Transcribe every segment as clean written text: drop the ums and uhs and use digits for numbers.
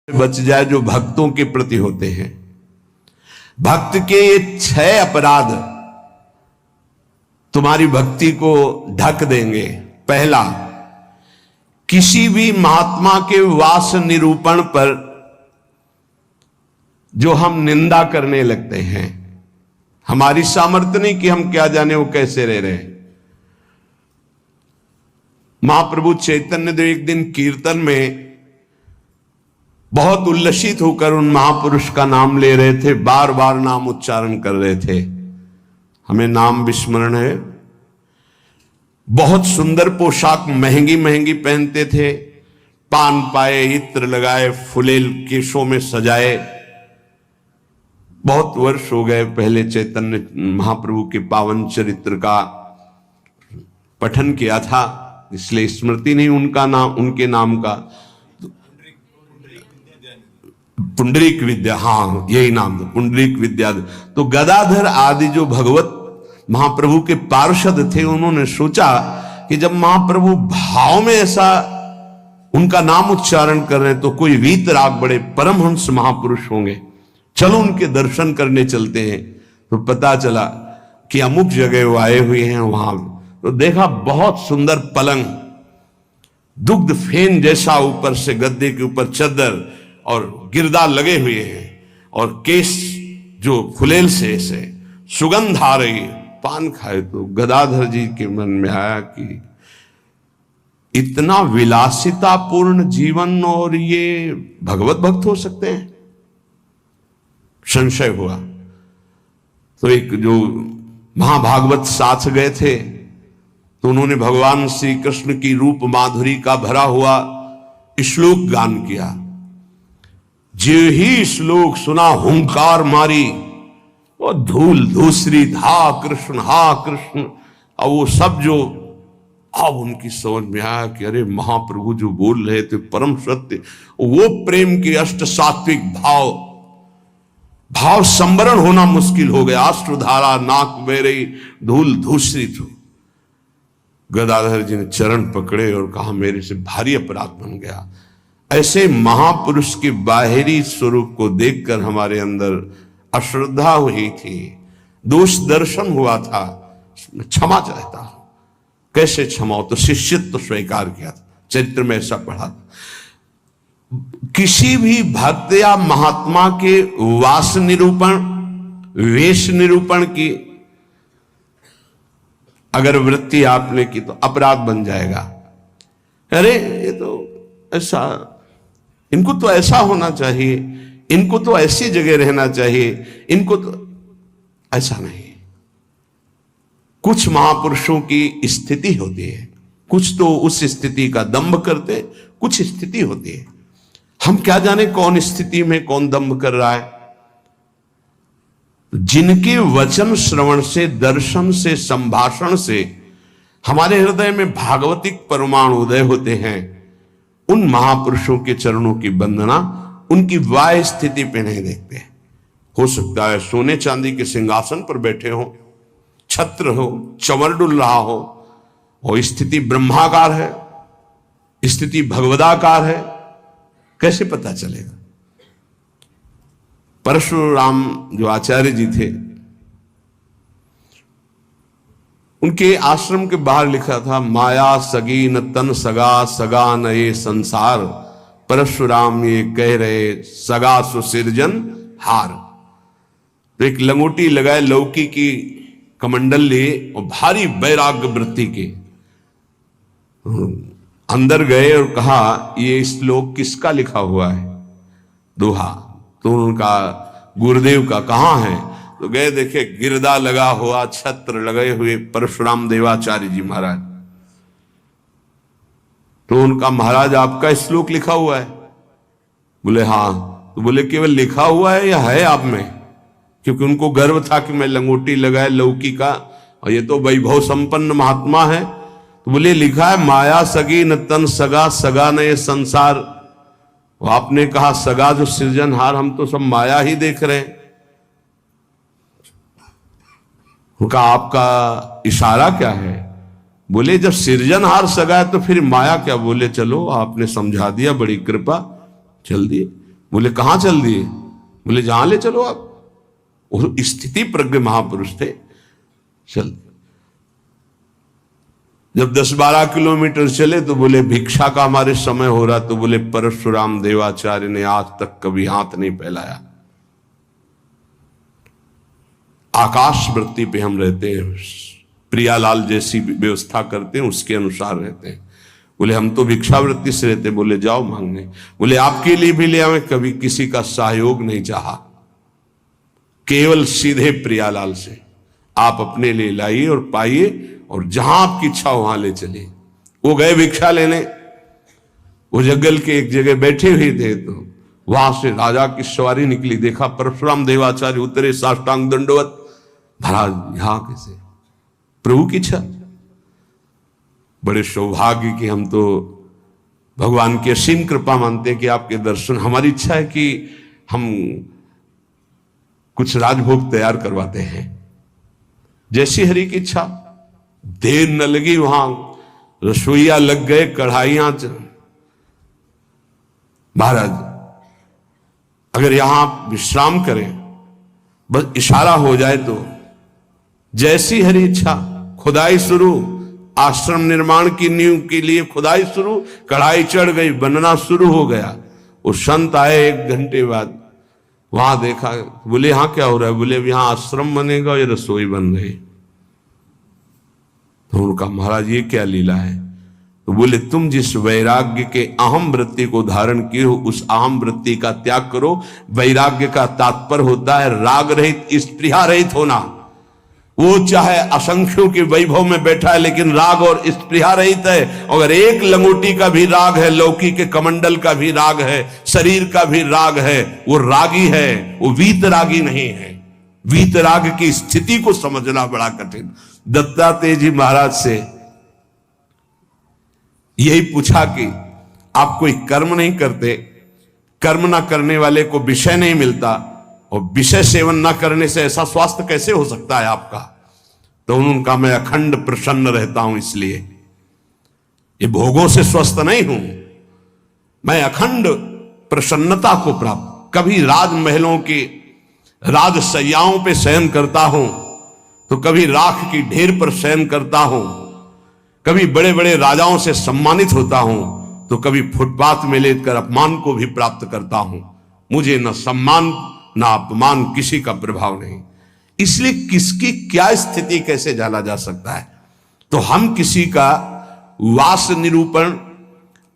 बच जाए जो भक्तों के प्रति होते हैं। भक्त के ये 6 अपराध तुम्हारी भक्ति को ढक देंगे। पहला, किसी भी महात्मा के वास निरूपण पर जो हम निंदा करने लगते हैं। हमारी सामर्थ्य नहीं कि हम क्या जाने वो कैसे रह रहे हैं। महाप्रभु चैतन्य देव एक दिन कीर्तन में बहुत उल्लसित होकर उन महापुरुष का नाम ले रहे थे, बार बार नाम उच्चारण कर रहे थे। हमें नाम विस्मरण है। बहुत सुंदर पोशाक महंगी महंगी पहनते थे, पान पाए, इत्र लगाए, फुलेल केशों में सजाए। बहुत वर्ष हो गए पहले चैतन्य महाप्रभु के पावन चरित्र का पठन किया था, इसलिए स्मृति नहीं उनका नाम, उनके नाम का। पुंडरीक विद्या, हाँ यही नाम था, पुंडरीक विद्या। तो गदाधर आदि जो भगवत महाप्रभु के पार्षद थे, उन्होंने सोचा कि जब महाप्रभु भाव में ऐसा उनका नाम उच्चारण कर रहे हैं तो कोई वीतराग बड़े परमहंस महापुरुष होंगे, चलो उनके दर्शन करने चलते हैं। तो पता चला कि अमुक जगह वो आए हुए हैं। वहां तो देखा बहुत सुंदर पलंग, दुग्ध फेन जैसा, ऊपर से गद्दे के ऊपर चद्दर और गिरदा लगे हुए हैं, और केस जो फुलेल से ऐसे सुगंध आ रही है। पान खाए तो गदाधर जी के मन में आया कि इतना विलासितापूर्ण जीवन और ये भगवत भक्त हो सकते हैं। संशय हुआ। तो एक जो महाभागवत साथ गए थे, तो उन्होंने भगवान श्री कृष्ण की रूप माधुरी का भरा हुआ श्लोक गान किया। जे ही श्लोक सुना हुंकार मारी, और धूल धूसरी हा कृष्ण। और वो सब जो अब उनकी समझ में आया कि अरे महाप्रभु जो बोल रहे थे परम सत्य, वो प्रेम के अष्ट सात्विक भाव संवरण होना मुश्किल हो गया। अश्रुधारा नाक बह रही, धूल धूसरी थी। गदाधर जी ने चरण पकड़े और कहा मेरे से भारी अपराध बन गया। ऐसे महापुरुष के बाहरी स्वरूप को देखकर हमारे अंदर अश्रद्धा हुई थी, दोष दर्शन हुआ था, क्षमा चाहता हूं। कैसे क्षमा हो? तो शिष्यत्व स्वीकार किया था, चरित्र में ऐसा पढ़ा था। किसी भी भक्त या महात्मा के वास निरूपण, वेश निरूपण की अगर वृत्ति आपने की तो अपराध बन जाएगा। अरे ये तो ऐसा, इनको तो ऐसा होना चाहिए, इनको तो ऐसी जगह रहना चाहिए, इनको तो ऐसा नहीं। कुछ महापुरुषों की स्थिति होती है, कुछ तो उस स्थिति का दंभ करते, कुछ स्थिति होती है। हम क्या जाने कौन स्थिति में कौन दंभ कर रहा है। जिनके वचन श्रवण से, दर्शन से, संभाषण से हमारे हृदय में भागवतिक परमाणु उदय होते हैं, उन महापुरुषों के चरणों की वंदना उनकी वाह स्थिति पे नहीं देखते। हो सकता है सोने चांदी के सिंहासन पर बैठे हो, छत्र हो, चंवर डुल रहा हो, और स्थिति ब्रह्माकार है, स्थिति भगवदाकार है, कैसे पता चलेगा? परशुराम जो आचार्य जी थे, उनके आश्रम के बाहर लिखा था, माया सगी न तन सगा, सगा न ये संसार। परशुराम ये कह रहे सगा सुसिरजन हार। तो एक लंगोटी लगाए, लौकी की कमंडल लिए और भारी वैराग्य वृत्ति के अंदर गए और कहा ये श्लोक किसका लिखा हुआ है? दोहा। तो उनका गुरुदेव का कहाँ है? तो गए, देखे गिरदा लगा हुआ, छत्र लगे हुए परशुराम देवाचार्य जी महाराज। तो उनका, महाराज आपका श्लोक लिखा हुआ है? बोले हाँ। तो बोले केवल लिखा हुआ है या है आप में? क्योंकि उनको गर्व था कि मैं लंगोटी लगाए लौकी का, और ये तो वैभव संपन्न महात्मा है। तो बोले लिखा है माया सगी न तन सगा, सगा न ये संसार। वो आपने कहा सगा जो सृजनहार, हम तो सब माया ही देख रहे हैं। उनका आपका इशारा क्या है? बोले जब सृजनहार सगा है तो फिर माया क्या? बोले चलो आपने समझा दिया, बड़ी कृपा, चल दिए। बोले कहां चल दिए? बोले जहां ले चलो आप। वो स्थिति प्रज्ञ महापुरुष थे। चल जब 10-12 किलोमीटर चले तो बोले भिक्षा का हमारे समय हो रहा। तो बोले परशुराम देवाचार्य ने आज तक कभी हाथ नहीं फैलाया। आकाश वृत्ति पे हम रहते हैं, प्रियालाल जैसी व्यवस्था करते हैं उसके अनुसार रहते हैं। बोले हम तो भिक्षावृत्ति से रहते। बोले जाओ मांगने। बोले आपके लिए भी ले आवे, कभी किसी का सहयोग नहीं चाहा, केवल सीधे प्रियालाल से आप अपने लिए लाइए और पाइए, और जहां आपकी इच्छा वहां ले चलिए। वो गए भिक्षा लेने, वो जंगल के एक जगह बैठे हुए थे, तो वहां से राजा की सवारी निकली। देखा परशुराम देवाचार्य उतरे, साष्टांग दंडवत। महाराज यहां कैसे? प्रभु की इच्छा। बड़े सौभाग्य की हम तो भगवान की असीम कृपा मानते हैं कि आपके दर्शन। हमारी इच्छा है कि हम कुछ राजभोग तैयार करवाते हैं, जैसी हरि की इच्छा। देर न लगी, वहां रसोईया लग गए, कढ़ाइयां। महाराज अगर यहां आप विश्राम करें, बस इशारा हो जाए तो जैसी हरि इच्छा। खुदाई शुरू, आश्रम निर्माण की नींव के लिए खुदाई शुरू, कढ़ाई चढ़ गई, बनना शुरू हो गया। वो संत आए 1 घंटे बाद, वहां देखा। बोले यहां क्या हो रहा है? बोले यहां आश्रम बनेगा, ये रसोई बन रही। तो उनका महाराज ये क्या लीला है? तो बोले तुम जिस वैराग्य के अहम वृत्ति को धारण किए हो, उस अहम वृत्ति का त्याग करो। वैराग्य का तात्पर्य होता है राग रहित, स्पृहा रहित होना। वो चाहे असंख्यों के वैभव में बैठा है, लेकिन राग और स्पृहा रहित है। अगर एक लंगोटी का भी राग है, लौकी के कमंडल का भी राग है, शरीर का भी राग है, वो रागी है, वो वीतरागी नहीं है। वीतराग की स्थिति को समझना बड़ा कठिन। दत्तात्रेय जी महाराज से यही पूछा कि आप कोई कर्म नहीं करते, कर्म ना करने वाले को विषय नहीं मिलता, और विषय सेवन ना करने से ऐसा स्वास्थ्य कैसे हो सकता है आपका? तो उनका मैं अखंड प्रसन्न रहता हूं, इसलिए ये भोगों से स्वस्थ नहीं हूं, मैं अखंड प्रसन्नता को प्राप्त। कभी राजमहलों की राजसैयाओं पे शयन करता हूं, तो कभी राख की ढेर पर शयन करता हूं, कभी बड़े बड़े राजाओं से सम्मानित होता हूं, तो कभी फुटपाथ में लेटकर अपमान को भी प्राप्त करता हूं। मुझे न सम्मान ना अपमान, किसी का प्रभाव नहीं। इसलिए किसकी क्या स्थिति कैसे जाना जा सकता है? तो हम किसी का वास निरूपण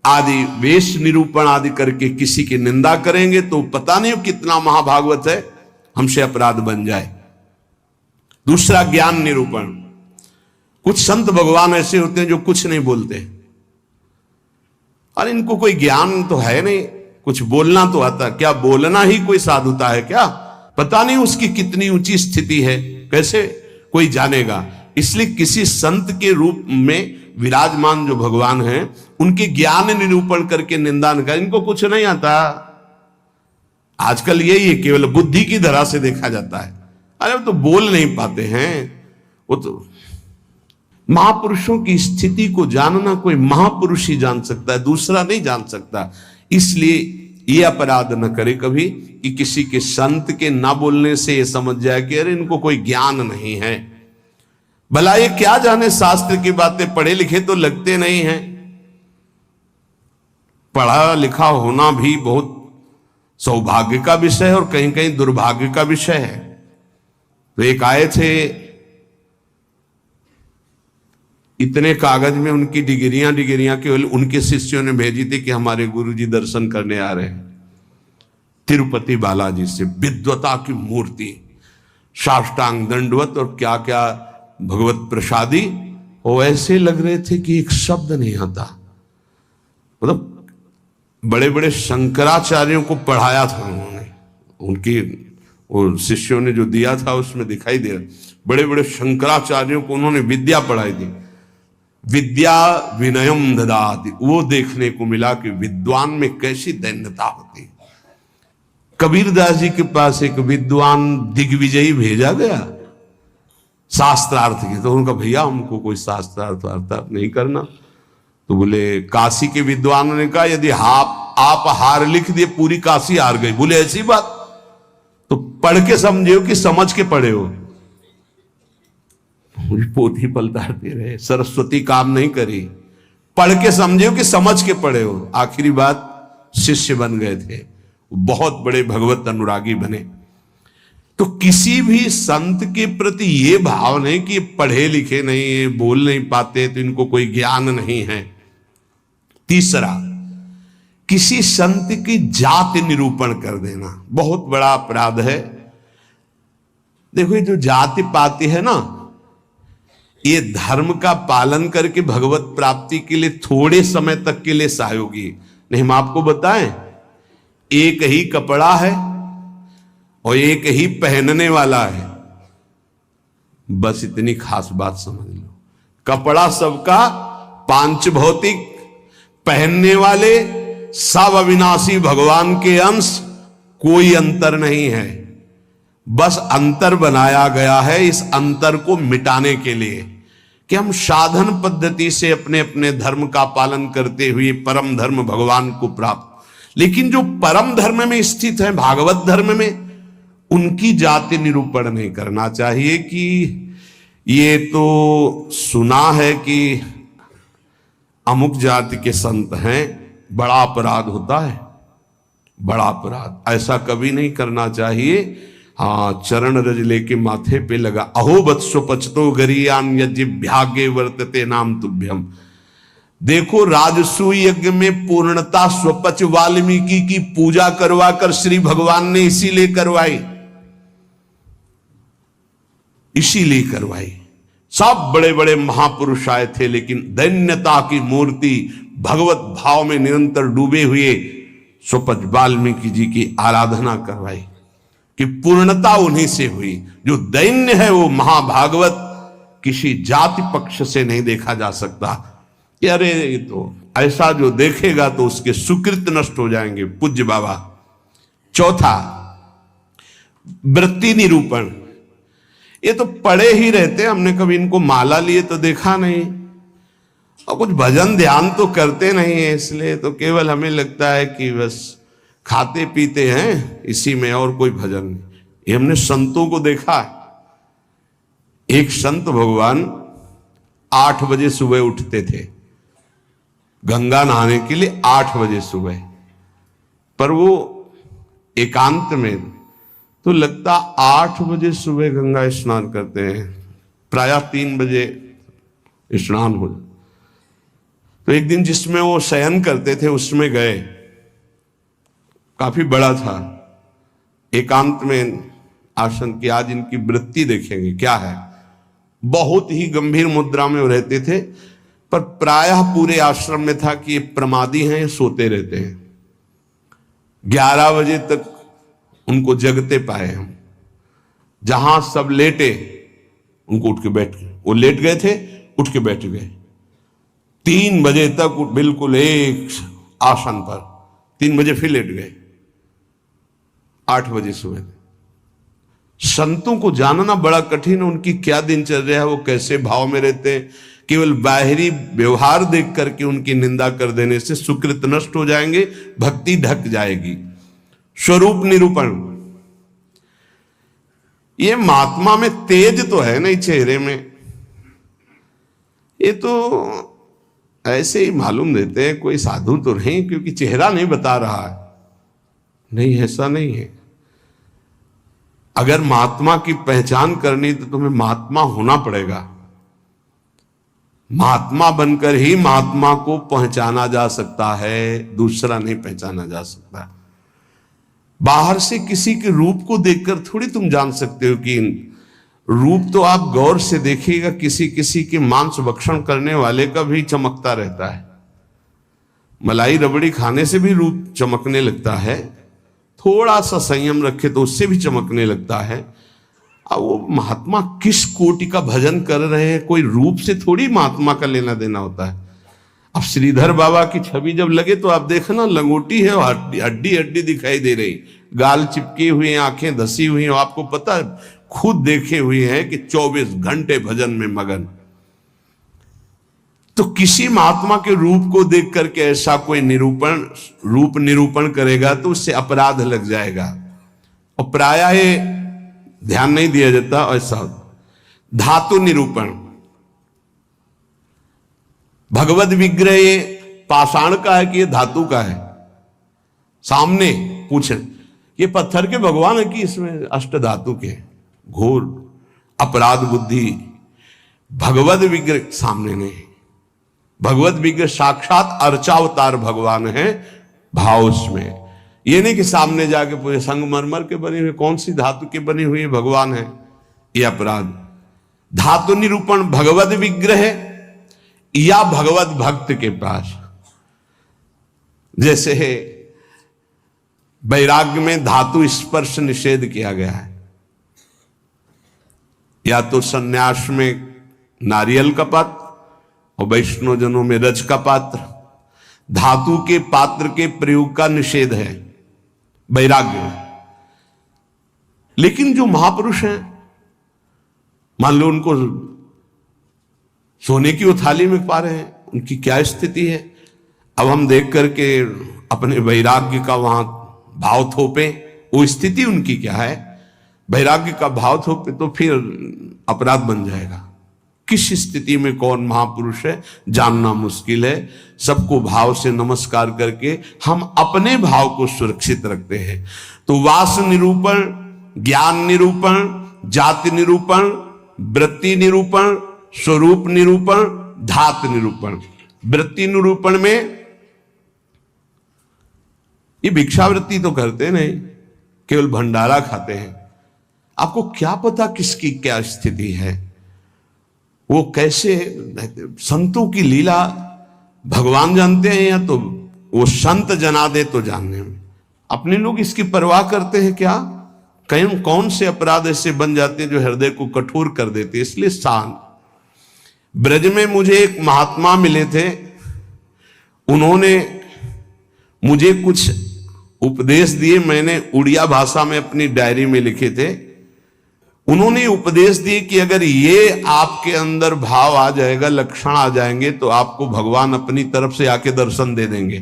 आदि, वेश निरूपण आदि करके किसी की निंदा करेंगे तो पता नहीं कितना महाभागवत है, हमसे अपराध बन जाए। दूसरा ज्ञान निरूपण। कुछ संत भगवान ऐसे होते हैं जो कुछ नहीं बोलते, और इनको कोई ज्ञान तो है नहीं, कुछ बोलना तो आता। क्या बोलना ही कोई साधुता है क्या? पता नहीं उसकी कितनी ऊंची स्थिति है, कैसे कोई जानेगा? इसलिए किसी संत के रूप में विराजमान जो भगवान हैं, उनके ज्ञान निरूपण करके निंदा न कर। इनको कुछ नहीं आता। आजकल यही है, केवल बुद्धि की धरा से देखा जाता है। अरे वो तो बोल नहीं पाते हैं। वो तो महापुरुषों की स्थिति को जानना कोई महापुरुष ही जान सकता है, दूसरा नहीं जान सकता। इसलिए ये अपराध न करे कभी कि किसी के संत के ना बोलने से ये समझ जाए कि अरे इनको कोई ज्ञान नहीं है। भला ये क्या जाने शास्त्र की बातें, पढ़े लिखे तो लगते नहीं हैं। पढ़ा लिखा होना भी बहुत सौभाग्य का विषय है और कहीं कहीं दुर्भाग्य का विषय है। तो एक आए थे, इतने कागज में उनकी डिग्रियां केवल उनके शिष्यों ने भेजी थी कि हमारे गुरुजी दर्शन करने आ रहे हैं तिरुपति बालाजी से। विद्वता की मूर्ति, साष्टांग दंडवत और क्या क्या भगवत प्रसादी। वो ऐसे लग रहे थे कि एक शब्द नहीं आता। मतलब बड़े बड़े शंकराचार्यों को पढ़ाया था उन्होंने, उनकी वो शिष्यों ने जो दिया था उसमें दिखाई दे रहा। बड़े बड़े शंकराचार्यों को उन्होंने विद्या पढ़ाई थी। विद्या विनयम ददाति, वो देखने को मिला कि विद्वान में कैसी दैन्यता होती। कबीरदास जी के पास एक विद्वान दिग्विजयी भेजा गया शास्त्रार्थ के। तो उनका भैया हमको कोई शास्त्रार्थ नहीं करना। तो बोले काशी के विद्वानों ने कहा यदि आप हार लिख दिए, पूरी काशी हार गई। बोले ऐसी बात? तो पढ़ के समझे हो कि समझ के पढ़े हो? पोथी पलटाते रहे, सरस्वती काम नहीं करी। पढ़ के समझे हो कि समझ के पढ़े हो? आखिरी बात शिष्य बन गए थे, बहुत बड़े भगवत अनुरागी बने। तो किसी भी संत के प्रति ये भाव नहीं कि पढ़े लिखे नहीं है, बोल नहीं पाते, तो इनको कोई ज्ञान नहीं है। तीसरा, किसी संत की जाति निरूपण कर देना बहुत बड़ा अपराध है। देखो ये जो जाति पाति है ना, ये धर्म का पालन करके भगवत प्राप्ति के लिए थोड़े समय तक के लिए सहयोगी नहीं। हम आपको बताएं, एक ही कपड़ा है और एक ही पहनने वाला है, बस इतनी खास बात समझ लो। कपड़ा सबका पांच भौतिक, पहनने वाले सब अविनाशी भगवान के अंश, कोई अंतर नहीं है। बस अंतर बनाया गया है इस अंतर को मिटाने के लिए कि हम साधन पद्धति से अपने अपने धर्म का पालन करते हुए परम धर्म भगवान को प्राप्त। लेकिन जो परम धर्म में स्थित है, भागवत धर्म में, उनकी जाति निरूपण नहीं करना चाहिए कि ये तो सुना है कि अमुक जाति के संत हैं, बड़ा अपराध होता है, बड़ा अपराध। ऐसा कभी नहीं करना चाहिए। हाँ, चरण रज लेके माथे पे लगा, अहो वत्सो पचतो गरीयान यज्ञभ्यागे वर्तते नाम तुभ्यम। देखो राजसू यज्ञ में पूर्णता स्वपच वाल्मीकि की पूजा करवा कर श्री भगवान ने इसीलिए करवाई, इसीलिए करवाई। सब बड़े बड़े महापुरुष आए थे, लेकिन दैन्यता की मूर्ति भगवत भाव में निरंतर डूबे हुए स्वपच वाल्मीकि जी की आराधना करवाई कि पूर्णता उन्हीं से हुई। जो दैन्य है वो महाभागवत किसी जाति पक्ष से नहीं देखा जा सकता कि अरे ये तो ऐसा, जो देखेगा तो उसके सुकृत नष्ट हो जाएंगे। पूज्य बाबा। चौथा, वृत्ति निरूपण। ये तो पढ़े ही रहते, हमने कभी इनको माला लिए तो देखा नहीं, और कुछ भजन ध्यान तो करते नहीं है, इसलिए तो केवल हमें लगता है कि बस खाते पीते हैं इसी में, और कोई भजन नहीं। ये हमने संतों को देखा है। एक संत भगवान 8 बजे सुबह उठते थे गंगा नहाने के लिए, 8 बजे सुबह। पर वो एकांत में, तो लगता 8 बजे सुबह गंगा स्नान करते हैं, प्रायः 3 बजे स्नान हो। तो एक दिन जिसमें वो शयन करते थे उसमें गए, काफी बड़ा था, एकांत में आसन की। आज इनकी वृत्ति देखेंगे क्या है। बहुत ही गंभीर मुद्रा में वो रहते थे, पर प्रायः पूरे आश्रम में था कि ये प्रमादी हैं, ये सोते रहते हैं। 11 बजे तक उनको जगते पाए हम। जहां सब लेटे उनको उठ के बैठ गए, वो लेट गए थे, उठ के बैठ गए। 3 बजे तक बिल्कुल एक आसन पर, 3 बजे फिर लेट गए, 8 बजे सुबह। संतों को जानना बड़ा कठिन है, उनकी क्या दिनचर्या है, वो कैसे भाव में रहते हैं। केवल बाहरी व्यवहार देख करके उनकी निंदा कर देने से सुकृत नष्ट हो जाएंगे, भक्ति ढक जाएगी। स्वरूप निरूपण। ये महात्मा में तेज तो है नहीं चेहरे में, ये तो ऐसे ही मालूम देते हैं कोई साधु तो नहीं, क्योंकि चेहरा नहीं बता रहा है। नहीं, ऐसा नहीं है। अगर महात्मा की पहचान करनी तो तुम्हें महात्मा होना पड़ेगा। महात्मा बनकर ही महात्मा को पहचाना जा सकता है, दूसरा नहीं पहचाना जा सकता। बाहर से किसी के रूप को देखकर थोड़ी तुम जान सकते हो कि रूप तो आप गौर से देखिएगा, किसी किसी के मांस भक्षण करने वाले का भी चमकता रहता है। मलाई रबड़ी खाने से भी रूप चमकने लगता है, थोड़ा सा संयम रखे तो उससे भी चमकने लगता है। अब वो महात्मा किस कोटि का भजन कर रहे हैं, कोई रूप से थोड़ी महात्मा का लेना देना होता है। अब श्रीधर बाबा की छवि जब लगे तो आप देखना, लंगोटी है, हड्डी हड्डी दिखाई दे रही, गाल चिपकी हुई, आंखें धसी हुई। आपको पता है, खुद देखे हुए हैं कि 24 घंटे भजन में मगन। तो किसी महात्मा के रूप को देख करके ऐसा कोई रूप निरूपण करेगा तो उससे अपराध लग जाएगा। और प्रायः ये ध्यान नहीं दिया जाता ऐसा। धातु निरूपण, भगवत विग्रह ये पाषाण का है कि ये धातु का है? सामने पूछे ये पत्थर के भगवान है कि इसमें अष्ट धातु के? घोर अपराध बुद्धि। भगवत विग्रह सामने नहीं, भगवत विग्रह साक्षात अर्चावतार भगवान है भाव उसमें। ये नहीं कि सामने जाके पूछे संगमरमर के बने हुए कौन सी धातु के बने हुए भगवान है, ये अपराध। धातु निरूपण भगवत विग्रह या भगवत भक्त के पास। जैसे वैराग्य में धातु स्पर्श निषेध किया गया है, या तो सन्यास में नारियल का पात्र और वैष्णव जनों में रज का पात्र। धातु के पात्र के प्रयोग का निषेध है वैराग्य में। लेकिन जो महापुरुष हैं, मान लो उनको सोने की वो थाली में पा रहे हैं, उनकी क्या स्थिति है? अब हम देख करके अपने वैराग्य का वहां भाव थोपे, वो स्थिति उनकी क्या है? वैराग्य का भाव थोपे तो फिर अपराध बन जाएगा। किस स्थिति में कौन महापुरुष है जानना मुश्किल है। सबको भाव से नमस्कार करके हम अपने भाव को सुरक्षित रखते हैं। तो वास निरूपण, ज्ञान निरूपण, जाति निरूपण, वृत्ति निरूपण, स्वरूप निरूपण, धात निरूपण। वृत्ति निरूपण में ये भिक्षावृत्ति तो करते नहीं, केवल भंडारा खाते हैं। आपको क्या पता किसकी क्या स्थिति है, वो कैसे? संतों की लीला भगवान जानते हैं, या तो वो संत जना दे तो जानने में। अपने लोग इसकी परवाह करते हैं क्या? कहीं कौन से अपराध ऐसे बन जाते हैं जो हृदय को कठोर कर देते हैं। इसलिए शांत। ब्रज में मुझे एक महात्मा मिले थे, उन्होंने मुझे कुछ उपदेश दिए। मैंने उड़िया भाषा में अपनी डायरी में लिखे थे। उन्होंने उपदेश दिए कि अगर ये आपके अंदर भाव आ जाएगा, लक्षण आ जाएंगे, तो आपको भगवान अपनी तरफ से आके दर्शन दे देंगे।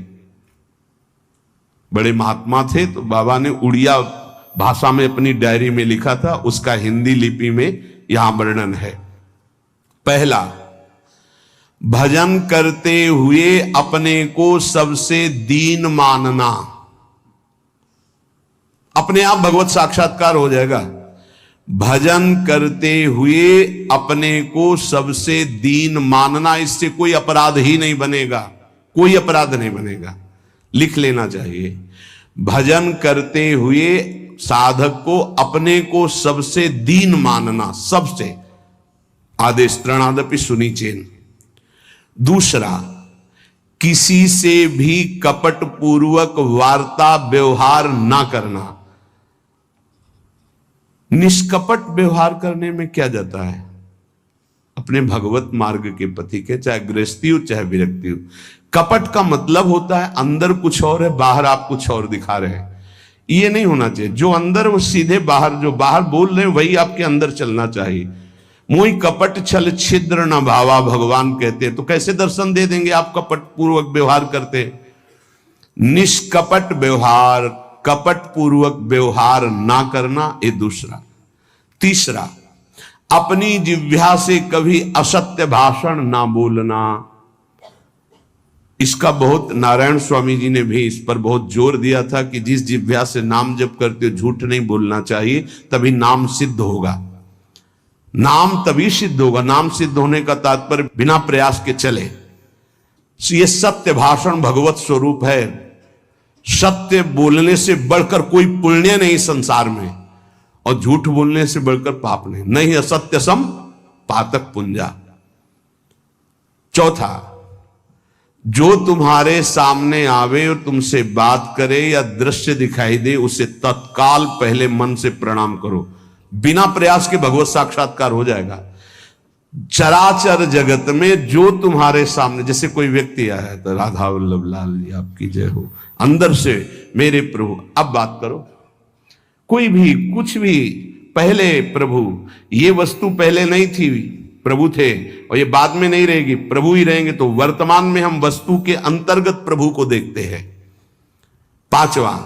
बड़े महात्मा थे, तो बाबा ने उड़िया भाषा में अपनी डायरी में लिखा था, उसका हिंदी लिपि में यहां वर्णन है। पहला, भजन करते हुए अपने को सबसे दीन मानना। अपने आप भगवत साक्षात्कार हो जाएगा। भजन करते हुए अपने को सबसे दीन मानना, इससे कोई अपराध ही नहीं बनेगा, कोई अपराध नहीं बनेगा। लिख लेना चाहिए। भजन करते हुए साधक को अपने को सबसे दीन मानना, सबसे। आदेश त्रणादपि सुनिचेन। दूसरा, किसी से भी कपट पूर्वक वार्ता व्यवहार ना करना। निष्कपट व्यवहार करने में क्या जाता है? अपने भगवत मार्ग के पति के, चाहे गृहस्थी हो चाहे विरक्ति हो। कपट का मतलब होता है अंदर कुछ और है, बाहर आप कुछ और दिखा रहे हैं। ये नहीं होना चाहिए। जो अंदर वो सीधे बाहर, जो बाहर बोल रहे हैं वही आपके अंदर चलना चाहिए। मोहि कपट छल छिद्र न भावा, भगवान कहते हैं। तो कैसे दर्शन दे देंगे आप कपट पूर्वक व्यवहार करते? निष्कपट व्यवहार, कपट पूर्वक व्यवहार ना करना, ये दूसरा। तीसरा, अपनी जिह्वा से कभी असत्य भाषण ना बोलना। इसका बहुत नारायण स्वामी जी ने भी इस पर बहुत जोर दिया था कि जिस जिह्वा से नाम जप करते हो झूठ नहीं बोलना चाहिए, तभी नाम सिद्ध होगा। नाम तभी सिद्ध होगा। नाम सिद्ध होने का तात्पर्य बिना प्रयास के चले। ये सत्य भाषण भगवत स्वरूप है। सत्य बोलने से बढ़कर कोई पुण्य नहीं संसार में, और झूठ बोलने से बढ़कर पाप नहीं। नहीं असत्य सम पातक पुंजा। चौथा, जो तुम्हारे सामने आवे और तुमसे बात करे या दृश्य दिखाई दे, उसे तत्काल पहले मन से प्रणाम करो। बिना प्रयास के भगवत साक्षात्कार हो जाएगा। चराचर जगत में जो तुम्हारे सामने, जैसे कोई व्यक्ति आया है तो राधा वल्लभ लाल जी आपकी जय हो, अंदर से मेरे प्रभु अब बात करो। कोई भी कुछ भी, पहले प्रभु ये वस्तु पहले नहीं थी, प्रभु थे और ये बाद में नहीं रहेगी, प्रभु ही रहेंगे। तो वर्तमान में हम वस्तु के अंतर्गत प्रभु को देखते हैं। पांचवा,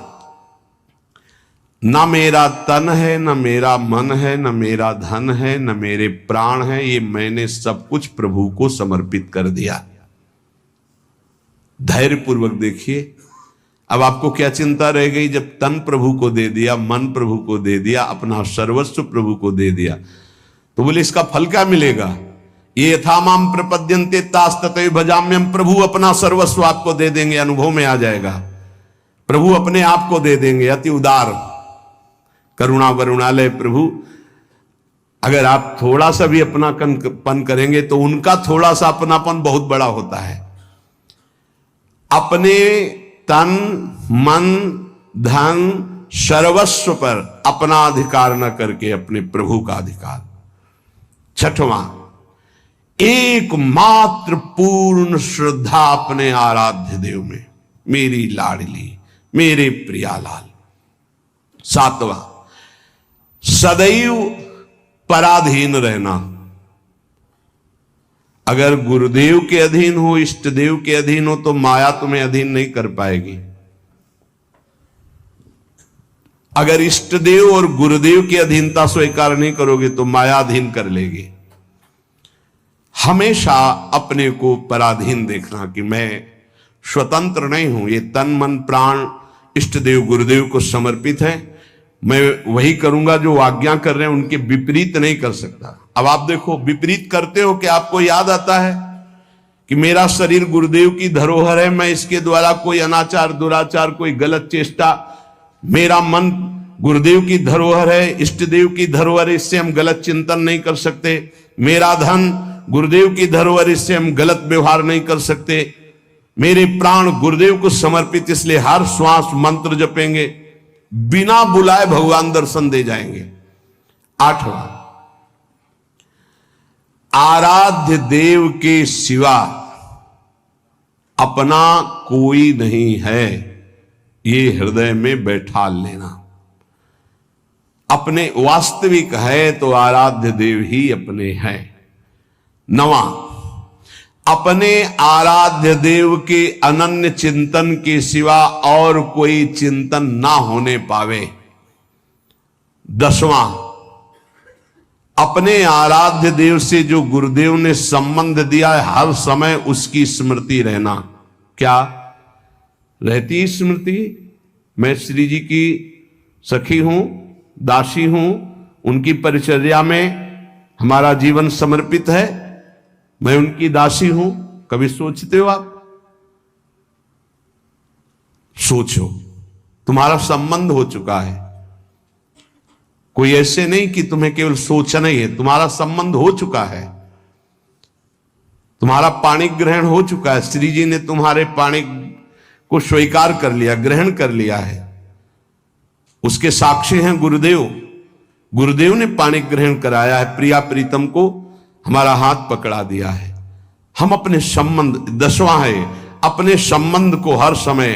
न मेरा तन है, न मेरा मन है, न मेरा धन है, न मेरे प्राण है, ये मैंने सब कुछ प्रभु को समर्पित कर दिया। धैर्यपूर्वक देखिए, अब आपको क्या चिंता रह गई? जब तन प्रभु को दे दिया, मन प्रभु को दे दिया, अपना सर्वस्व प्रभु को दे दिया, तो बोले इसका फल क्या मिलेगा? ये यथा माम प्रपद्यन्ते तास तथैव भजाम्यहम्, प्रभु अपना सर्वस्व आपको दे देंगे, अनुभव में आ जाएगा। प्रभु अपने आप को दे देंगे, अति उदार करुणा वरुणालय प्रभु। अगर आप थोड़ा सा भी अपनापन करेंगे तो उनका थोड़ा सा अपनापन बहुत बड़ा होता है। अपने तन मन धन सर्वस्व पर अपना अधिकार न करके अपने प्रभु का अधिकार। छठवां, एकमात्र पूर्ण श्रद्धा अपने आराध्य देव में, मेरी लाडली मेरे प्रियालाल। सातवां, सदैव पराधीन रहना। अगर गुरुदेव के अधीन हो, इष्ट देव के अधीन हो, तो माया तुम्हें अधीन नहीं कर पाएगी। अगर इष्ट देव और गुरुदेव की अधीनता स्वीकार नहीं करोगे तो माया अधीन कर लेगी। हमेशा अपने को पराधीन देखना कि मैं स्वतंत्र नहीं हूं, ये तन मन प्राण इष्ट देव गुरुदेव को समर्पित है, मैं वही करूंगा जो आज्ञा कर रहे हैं, उनके विपरीत नहीं कर सकता। अब आप देखो, विपरीत करते हो कि आपको याद आता है कि मेरा शरीर गुरुदेव की धरोहर है, मैं इसके द्वारा कोई अनाचार दुराचार कोई गलत चेष्टा, मेरा मन गुरुदेव की धरोहर है, इष्ट देव की धरोहर है, इससे हम गलत चिंतन नहीं कर सकते। मेरा धन गुरुदेव की धरोहर, इससे हम गलत व्यवहार नहीं कर सकते। मेरे प्राण गुरुदेव को समर्पित, इसलिए हर श्वास मंत्र जपेंगे, बिना बुलाए भगवान दर्शन दे जाएंगे। आठवां, आराध्य देव के सिवा अपना कोई नहीं है, ये हृदय में बैठा लेना। अपने वास्तविक है तो आराध्य देव ही अपने हैं। नवां, अपने आराध्य देव के अनन्य चिंतन के सिवा और कोई चिंतन ना होने पावे। दसवां, अपने आराध्य देव से जो गुरुदेव ने संबंध दिया है, हर समय उसकी स्मृति रहना। क्या रहती स्मृति? मैं श्री जी की सखी हूं, दासी हूं, उनकी परिचर्या में हमारा जीवन समर्पित है, मैं उनकी दासी हूं। कभी सोचते हो आप? सोचो, तुम्हारा संबंध हो चुका है। कोई ऐसे नहीं कि तुम्हें केवल सोचना ही है, तुम्हारा संबंध हो चुका है, तुम्हारा पाणी ग्रहण हो चुका है। श्री जी ने तुम्हारे पाणी को स्वीकार कर लिया, ग्रहण कर लिया है। उसके साक्षी हैं गुरुदेव। गुरुदेव ने पाणी ग्रहण कराया है, प्रिया प्रीतम को हमारा हाथ पकड़ा दिया है। हम अपने संबंध, दसवां है, अपने संबंध को हर समय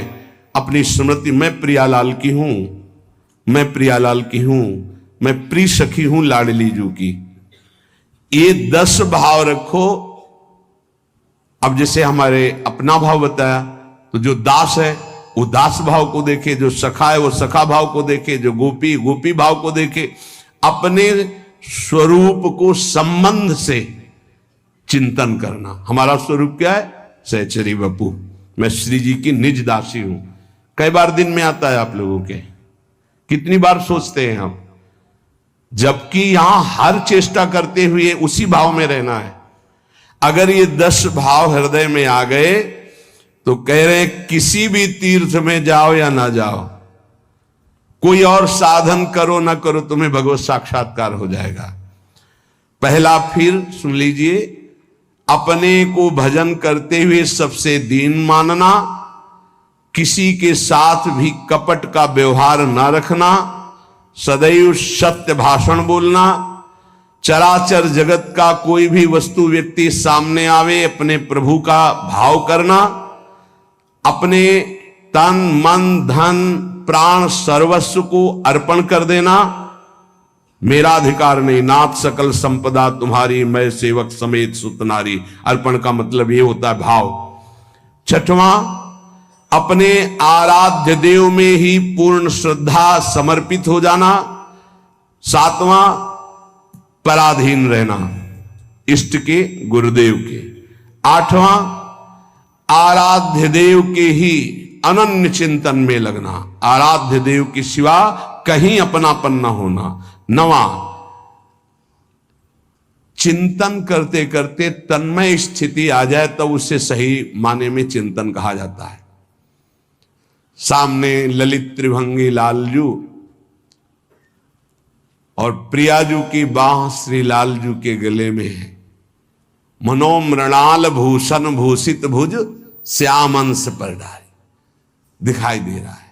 अपनी स्मृति, मैं प्रियालाल की हूं, मैं प्रियालाल की हूं, मैं प्रिय सखी हूं लाडली जू की। ये 10 भाव रखो। अब जैसे हमारे अपना भाव बताया, तो जो दास है वो दास भाव को देखे, जो सखा है वो सखा भाव को देखे, जो गोपी गोपी भाव को देखे। अपने स्वरूप को संबंध से चिंतन करना। हमारा स्वरूप क्या है? सहचरी बपू, मैं श्री जी की निज दासी हूं। कई बार दिन में आता है आप लोगों के? कितनी बार सोचते हैं हम? जबकि यहां हर चेष्टा करते हुए उसी भाव में रहना है। अगर ये 10 भाव हृदय में आ गए तो कह रहे हैं किसी भी तीर्थ में जाओ या ना जाओ, कोई और साधन करो ना करो, तुम्हें भगवत साक्षात्कार हो जाएगा। पहला फिर सुन लीजिए, अपने को भजन करते हुए सबसे दीन मानना, किसी के साथ भी कपट का व्यवहार ना रखना, सदैव सत्य भाषण बोलना, चराचर जगत का कोई भी वस्तु व्यक्ति सामने आवे अपने प्रभु का भाव करना, अपने तन मन धन प्राण सर्वस्व को अर्पण कर देना, मेरा अधिकार नहीं, नाथ सकल संपदा तुम्हारी, मैं सेवक समेत सुत नारी। अर्पण का मतलब ये होता है भाव। छठवां, अपने आराध्य देव में ही पूर्ण श्रद्धा समर्पित हो जाना। सातवां, पराधीन रहना इष्ट के, गुरुदेव के। आठवां, आराध्य देव के ही अनन्य चिंतन में लगना, आराध्य देव के सिवा कहीं अपनापन न होना। नवां, चिंतन करते करते तन्मय स्थिति आ जाए तब उसे सही माने में चिंतन कहा जाता है। सामने ललित त्रिभंगी लालजू और प्रियाजू की बाह श्री लालजू के गले में है। मनोमृणाल भूषण भूषित भुज श्याम अंश पर डाली दिखाई दे रहा है।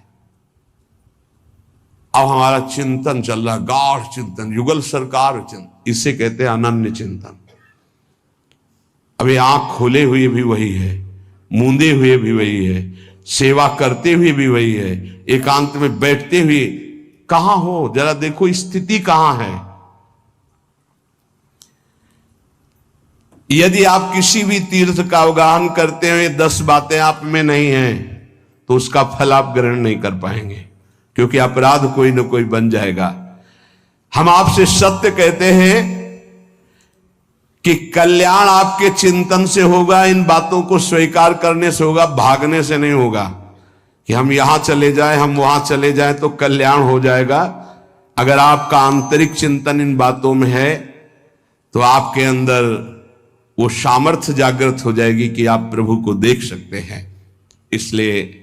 अब हमारा चिंतन चल रहा है, गाढ़ चिंतन, युगल सरकार चिंतन, इसे कहते हैं अनन्य चिंतन। अभी आंख खोले हुए भी वही है, मूंदे हुए भी वही है, सेवा करते हुए भी वही है, एकांत में बैठते हुए कहां हो, जरा देखो स्थिति कहां है। यदि आप किसी भी तीर्थ का अवगाहन करते हुए 10 बातें आप में नहीं हैं तो उसका फल आप ग्रहण नहीं कर पाएंगे, क्योंकि अपराध कोई न कोई बन जाएगा। हम आपसे सत्य कहते हैं कि कल्याण आपके चिंतन से होगा, इन बातों को स्वीकार करने से होगा, भागने से नहीं होगा कि हम यहां चले जाएं, हम वहां चले जाएं तो कल्याण हो जाएगा। अगर आपका आंतरिक चिंतन इन बातों में है तो आपके अंदर वो सामर्थ्य जागृत हो जाएगी कि आप प्रभु को देख सकते हैं। इसलिए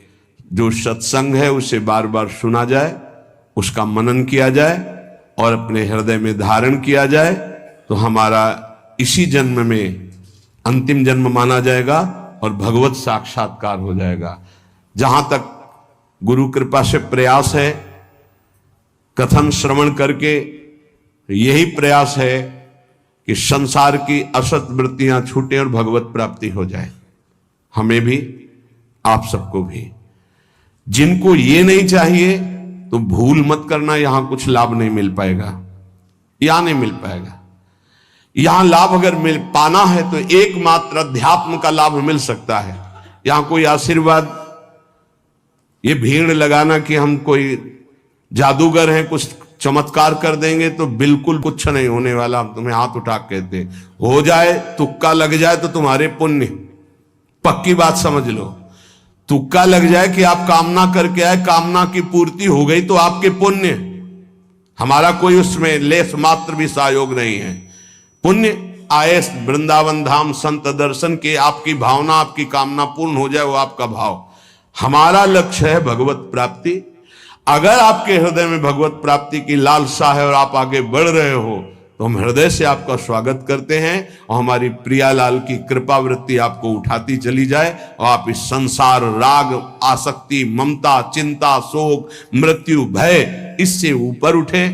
जो सत्संग है उसे बार बार सुना जाए, उसका मनन किया जाए और अपने हृदय में धारण किया जाए तो हमारा इसी जन्म में अंतिम जन्म माना जाएगा और भगवत साक्षात्कार हो जाएगा। जहां तक गुरु कृपा से प्रयास है, कथन श्रवण करके यही प्रयास है कि संसार की असत वृत्तियां छूटे और भगवत प्राप्ति हो जाए, हमें भी आप सबको भी। जिनको ये नहीं चाहिए तो भूल मत करना, यहां कुछ लाभ नहीं मिल पाएगा, यहां नहीं मिल पाएगा। यहां लाभ अगर मिल पाना है तो एकमात्र अध्यात्म का लाभ मिल सकता है। यहां कोई आशीर्वाद, ये भीड़ लगाना कि हम कोई जादूगर हैं, कुछ चमत्कार कर देंगे, तो बिल्कुल कुछ नहीं होने वाला। हम तुम्हें हाथ उठा कहते, हो जाए तुक्का लग जाए तो तुम्हारे पुण्य, पक्की बात समझ लो। तुक्का लग जाए कि आप कामना करके आए, कामना की पूर्ति हो गई तो आपके पुण्य, हमारा कोई उसमें लेस मात्र भी सहयोग नहीं है। पुण्य आए वृंदावन धाम संत दर्शन के, आपकी भावना, आपकी कामना पूर्ण हो जाए, वो आपका भाव। हमारा लक्ष्य है भगवत प्राप्ति। अगर आपके हृदय में भगवत प्राप्ति की लालसा है और आप आगे बढ़ रहे हो तो हम हृदय से आपका स्वागत करते हैं और हमारी प्रियालाल की कृपा वृत्ति आपको उठाती चली जाए और आप इस संसार, राग, आसक्ति, ममता, चिंता, शोक, मृत्यु, भय, इससे ऊपर उठे